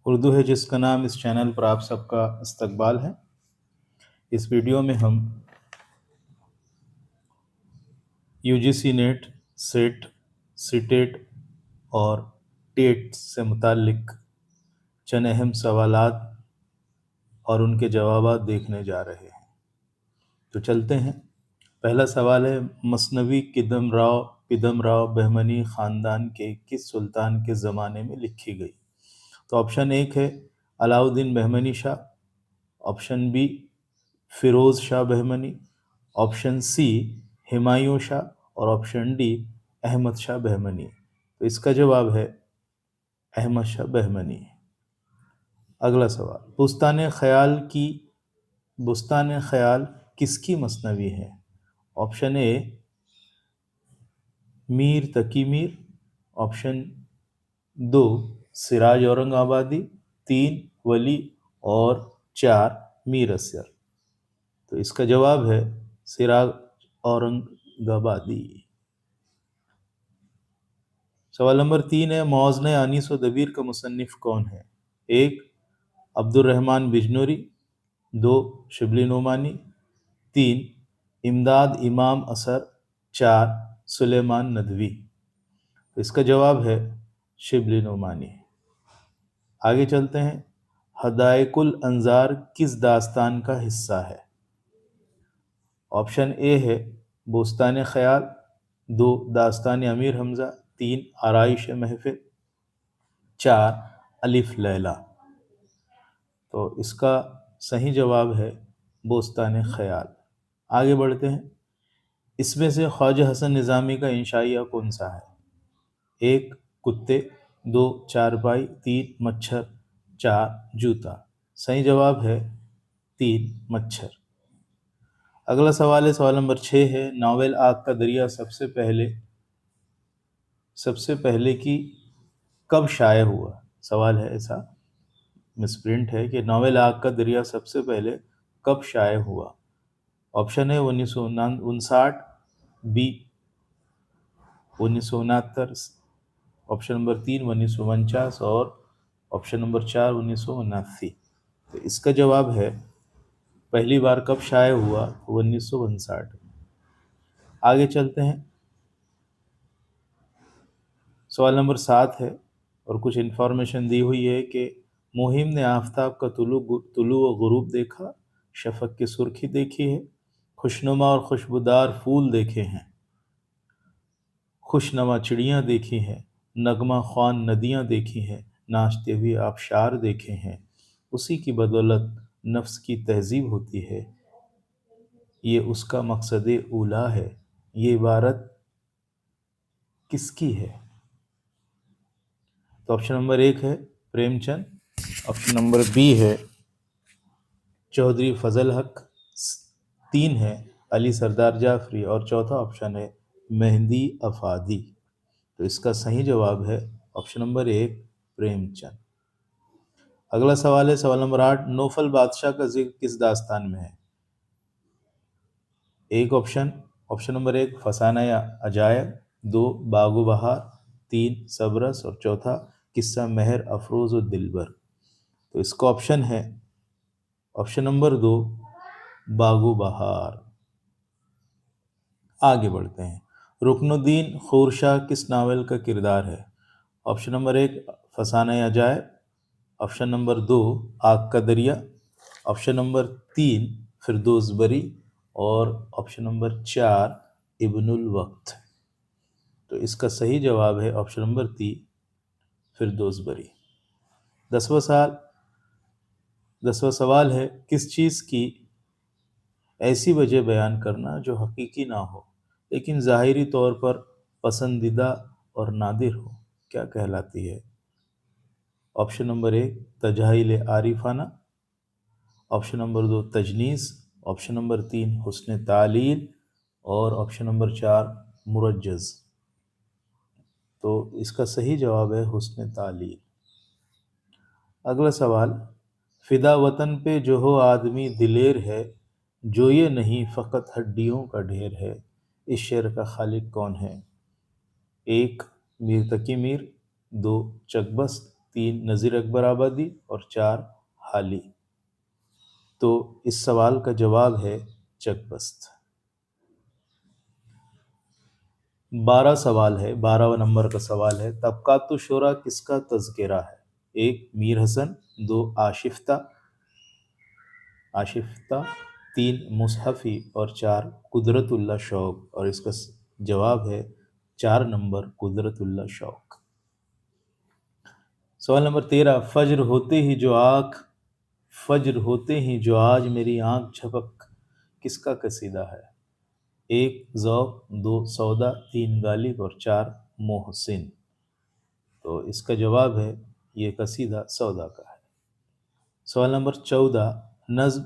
उर्दू है जिसका नाम, इस चैनल पर आप सबका इस्तकबाल है। इस वीडियो में हम यूजीसी नेट, सेट, सीटेट और टेट से मुताल्लिक चंद अहम सवालात और उनके जवाबात देखने जा रहे हैं। तो चलते हैं। पहला सवाल है, मसनवी किदमराव बहमनी ख़ानदान के किस सुल्तान के ज़माने में लिखी गई? तो ऑप्शन एक है Alauddin Bahmani Shah, option B Firoz Shah Bahmani, option C Humayun Shah और ऑप्शन डी अहमद शाह बहमनी। तो इसका जवाब है अहमद शाह बहमनी। अगला सवाल, बुस्तान ख्याल किसकी मसनवी है? Option A Mir Taqi Mir, option दो सिराज औरंगाबादी, तीन वली और चार मीर असर। तो इसका जवाब है सिराज औरंगाबादी। सवाल नंबर 3 है, मौज़न अनीस व दबीर का मुसन्निफ कौन है? एक अब्दुर्रहमान बिजनूरी, दो शिबली नोमानी, तीन इमदाद इमाम असर, चार सुलेमान नदवी। तो इसका जवाब है शिबली नोमानी। आगे चलते हैं। हदायकुल अंजार किस दास्तान का हिस्सा है? ऑप्शन ए है बोस्तान ख्याल, दो दास्तान अमीर हमज़ा, तीन आराइश महफिल, चार अलिफ लैला। तो इसका सही जवाब है बोस्तान ख्याल। आगे बढ़ते हैं। इसमें से ख्वाजा हसन निज़ामी का इंशाइया कौन सा है? एक कुत्ते, दो चारपाई, तीन मच्छर, चार जूता। सही जवाब है तीन मच्छर। अगला सवाल है, सवाल नंबर 6 है, नावल आग का दरिया सबसे पहले की कब शाये हुआ? सवाल है ऐसा, मिसप्रिंट है कि नावल आग का दरिया सबसे पहले कब शाये हुआ? ऑप्शन है 1959, बी 1969, ऑप्शन नंबर 3 1949 और ऑप्शन नंबर 4 1979। तो इसका जवाब है पहली बार कब शाये हुआ? 1959। आगे चलते हैं। सवाल नंबर 7 है और कुछ इन्फॉर्मेशन दी हुई है कि मुहिम ने आफ्ताब का तुलू व गुरूब देखा, शफक की सुर्खी देखी है, खुशनुमा और खुशबूदार फूल देखे हैं, खुशनुमा चिड़ियाँ देखी हैं, नगमा ख्वान नदियाँ देखी हैं, नाचते हुए आबशार देखे हैं, उसी की बदौलत नफ्स की तहजीब होती है, ये उसका मकसद ऊला है। ये इबारत किसकी है? तो ऑप्शन नंबर 1 है प्रेमचंद, ऑप्शन नंबर बी है चौधरी फजल हक, 3 है अली सरदार जाफरी और चौथा ऑप्शन है मेहंदी अफादी। तो इसका सही जवाब है ऑप्शन नंबर 1 प्रेमचंद। अगला सवाल है, सवाल नंबर 8, नौफल बादशाह का जिक्र किस दास्तान में है? एक ऑप्शन नंबर 1 फसाना या अजायब, दो बागो बहार, तीन सबरस और चौथा किस्सा महर अफरोज और दिलबर। तो इसका ऑप्शन है ऑप्शन नंबर 2 बागो बहार। आगे बढ़ते हैं। रुकनुद्दीन खोरशाह किस नावल का किरदार है? ऑप्शन नंबर 1 फसाना या अजायब, ऑप्शन नंबर 2 आग का दरिया, ऑप्शन नंबर 3 फिरदौस बरी और ऑप्शन नंबर 4 इब्नुल वक्त। तो इसका सही जवाब है ऑप्शन नंबर 3 फिरदौस बरी। 10वां सवाल है, किस चीज़ की ऐसी वजह बयान करना जो हकीकी ना हो लेकिन ज़ाहिरी तौर पर पसंदीदा और नादिर हो, क्या कहलाती है? ऑप्शन नंबर 1 तजाहिल आरिफाना, ऑप्शन नंबर 2 तजनीस, ऑप्शन नंबर 3 हुस्न तालील और ऑप्शन नंबर 4 मुरज्जज़। तो इसका सही जवाब है हुस्न तालील। अगला सवाल, फिदा वतन पे जो हो आदमी दिलेर है, जो ये नहीं फ़कत हड्डियों का ढेर है, इस शेर का खालिक कौन है? एक मीर तकी मीर, दो चकबस्त, 3 नज़ीर अकबर आबादी और 4 हाली। तो इस सवाल का जवाब है चकबस्त। 12 सवाल है, 12वां नंबर का सवाल है, तबकातु शोरा किसका तज़किरा है? 1 मीर हसन, 2 आशिफ्ता, 3 मुसहफ़ी और 4 कुदरतुल्लाह शौक़। और इसका जवाब है 4 नंबर कुदरतुल्लाह शौक़। सवाल नंबर 13, फज्र होते ही जो आज मेरी आँख झपक किसका कसीदा है? 1 ज़ौक़, 2 सौदा, 3 गालिब और 4 मोहसिन। तो इसका जवाब है ये कसीदा सौदा का है। सवाल नंबर 14, नज़्म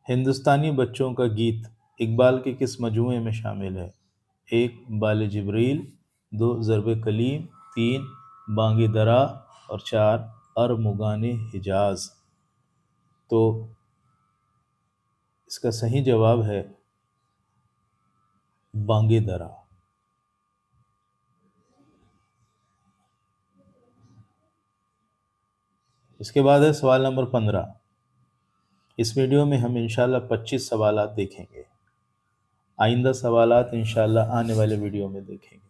हिंदुस्तानी बच्चों का गीत इकबाल के किस मजमूए में शामिल है? 1 बाले जिब्रील, 2 ज़र्ब कलीम, 3 बांगे दरा और 4 अरमुगाने हिजाज। तो इसका सही जवाब है बांगे दरा। इसके बाद है सवाल नंबर 15। इस वीडियो में हम इंशाल्लाह 25 सवालात देखेंगे। आइंदा सवालात इंशाल्लाह आने वाले वीडियो में देखेंगे।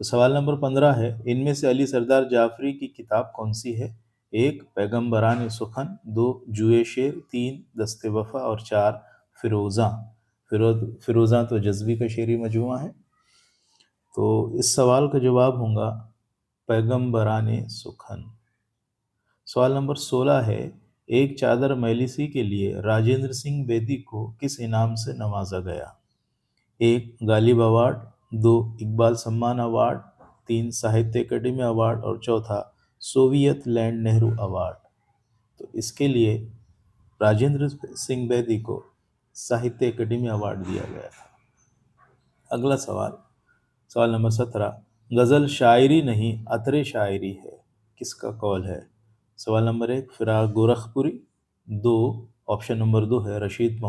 तो सवाल नंबर 15 है, इनमें से अली सरदार जाफरी की किताब कौन सी है? 1 पैगम्बरान सुखन, 2 जुए शेर, 3 दस्ते वफा और 4 फिरोज़ा। फिरोज़ा तो जज्बी का शेरी मजमूआ है। तो इस सवाल का जवाब होगा पैगम्बरान सुखन। सवाल नंबर 16 है, एक चादर मैलिसी के लिए राजेंद्र सिंह बेदी को किस इनाम से नवाजा गया? 1 गालिब अवार्ड, 2 इकबाल सम्मान अवार्ड, 3 साहित्य अकेडमी अवार्ड और 4 सोवियत लैंड नेहरू अवार्ड। तो इसके लिए राजेंद्र सिंह बेदी को साहित्य अकेडमी अवार्ड दिया गया था। अगला सवाल, सवाल नंबर 17, गज़ल शायरी नहीं अतरे शायरी है, किसका कौल है? सवाल number 1 Firaq Gorakhpuri, 2 option number 2 है रशीद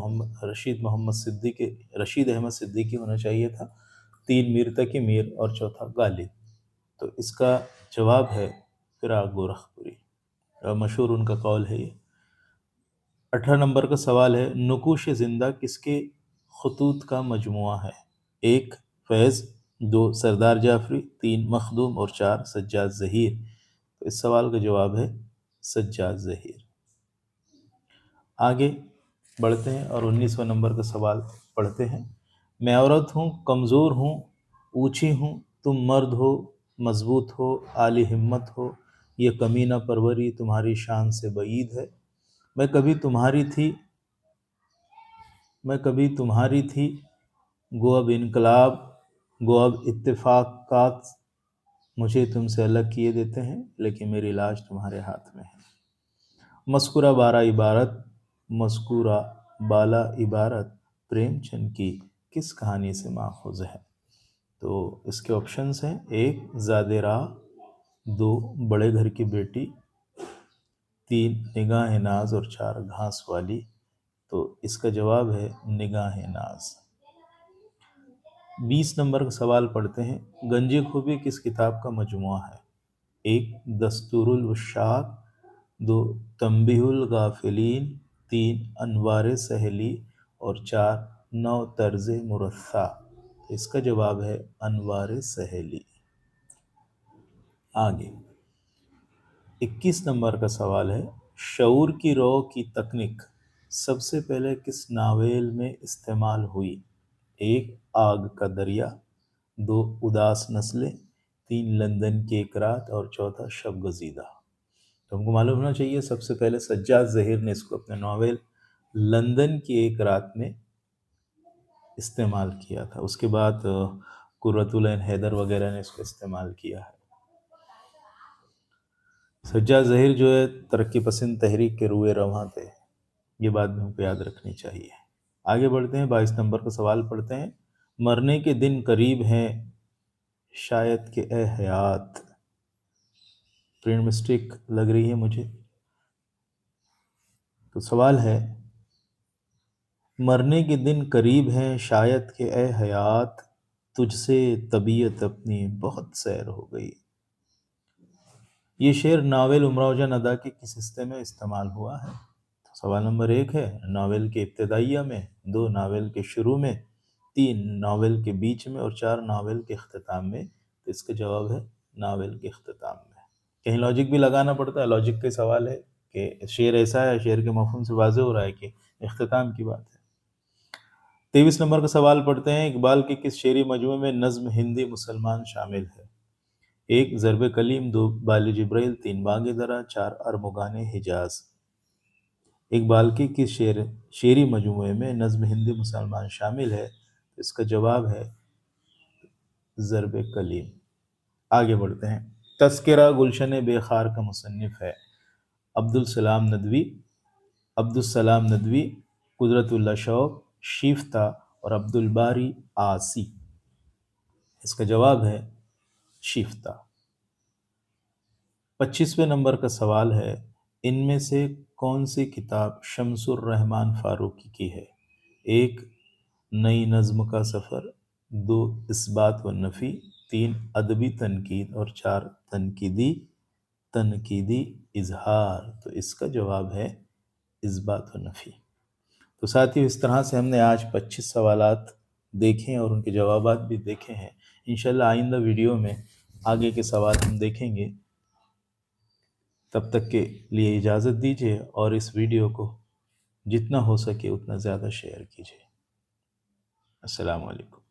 अहमद सिद्दीकी होना चाहिए था, 3 मीर तकी मीर और 4 गालिब। तो इसका जवाब है फिराक गोरखपुरी, मशहूर उनका कौल है ये। 18 नंबर का सवाल है, नुकूश ज़िंदा किसके खतूत का मजमुआ है? 1 फैज़, 2 सरदार जाफरी, 3 मखदूम और 4 सज्जाद ज़हीर। तो इस सवाल का जवाब है सज्जाद ज़हीर। आगे बढ़ते हैं और 19वां नंबर का सवाल पढ़ते हैं। मैं औरत हूँ, कमज़ोर हूँ, ऊँची हूँ, तुम मर्द हो, मजबूत हो, आली हिम्मत हो, ये कमी न परवरी तुम्हारी शान से बईद है। मैं कभी तुम्हारी थी, गो अब इनकलाब, गो अब इत्तेफाकात मुझे तुमसे अलग किए देते हैं, लेकिन मेरी लाश तुम्हारे हाथ में है। मस्कुरा बाला इबारत प्रेमचंद की किस कहानी से माखूज़ है? तो इसके ऑप्शंस हैं, 1 ज़ादे राह, 2 बड़े घर की बेटी, 3 निगाह नाज और 4 घास वाली। तो इसका जवाब है निगाह नाज। 20 नंबर का सवाल पढ़ते हैं, गंजे खूबी किस किताब का मजमुआ है? 1 दस्तूरुल वशाक, 2 तंबीहुल गाफिलीन, 3 अनवार सहेली और 4 नौ तर्ज मुरस्सा। इसका जवाब है अनवार सहेली। आगे 21 नंबर का सवाल है, शऊर की रो की तकनीक सबसे पहले किस नावेल में इस्तेमाल हुई? 1 आग का दरिया, 2 उदास नस्लें, 3 लंदन की एक रात और 4 शब गजीदा। तो हमको मालूम होना चाहिए सबसे पहले सज्जाद ज़हीर ने इसको अपने नावल लंदन की एक रात में इस्तेमाल किया था। उसके बाद कुर्रतुल ऐन हैदर वगैरह ने इसको इस्तेमाल किया है। सज्जाद ज़हीर जो है तरक्की पसंद तहरीक के रुए रवां थे, ये बात भी हमको याद रखनी चाहिए। आगे बढ़ते हैं, 22 नंबर का सवाल पढ़ते हैं, मरने के दिन करीब हैं शायद के ए हयात। प्रिंट मिस्टेक लग रही है मुझे। तो सवाल है, मरने के दिन करीब हैं शायद के ए हयात, तुझसे तबीयत अपनी बहुत सैर हो गई। ये शेर नावल उमराव जान अदा के किस हिस्से में इस्तेमाल हुआ है? तो सवाल नंबर 1 है नावल के इब्तदाइया में, 2 नावल के शुरू में, 3 नावल के बीच में और 4 नावल के इख्तिताम में। तो इसका जवाब है नावल के इख्तिताम में। कहीं लॉजिक भी लगाना पड़ता है, लॉजिक का सवाल है कि शेर ऐसा है, शेर के मफ़हूम से वाज़ेह हो रहा है कि इख्तिताम की बात है। 23 नंबर का सवाल पढ़ते हैं, इकबाल के किस शेरी मजमूए में नज़्म हिंदी मुसलमान शामिल है? 1 ज़र्ब कलीम, 2 बाल जिब्राइल, 3 बाग दरा, 4 अरमुगान हिजाज। इकबाल के किस शेरी मजमूए में नज़्म हिंदी मुसलमान शामिल है? इसका जवाब है ज़र्ब कलीम। आगे बढ़ते हैं। तज़किरा गुलशन बेखार का मुसन्निफ़ है अब्दुल सलाम नदवी, कुदरतुल्लाह शौक़, शिफ्ता और अब्दुल बारी आसी। इसका जवाब है शिफ्ता। 25वें नंबर का सवाल है, इनमें से कौन सी किताब शमसुर रहमान फारूकी की है? 1 नई नज़्म का सफ़र, 2 इस्बात व नफ़ी, 3 अदबी तनकीद और 4 तनकीदी इजहार। तो इसका जवाब है इस्बात व नफ़ी। तो साथियों, इस तरह से हमने आज 25 सवालात देखे हैं और उनके जवाबात भी देखे हैं। इंशाल्लाह आइंदा वीडियो में आगे के सवाल हम देखेंगे। तब तक के लिए इजाज़त दीजिए और इस वीडियो को जितना हो सके उतना ज़्यादा शेयर कीजिए। अस्सलामु अलैकुम।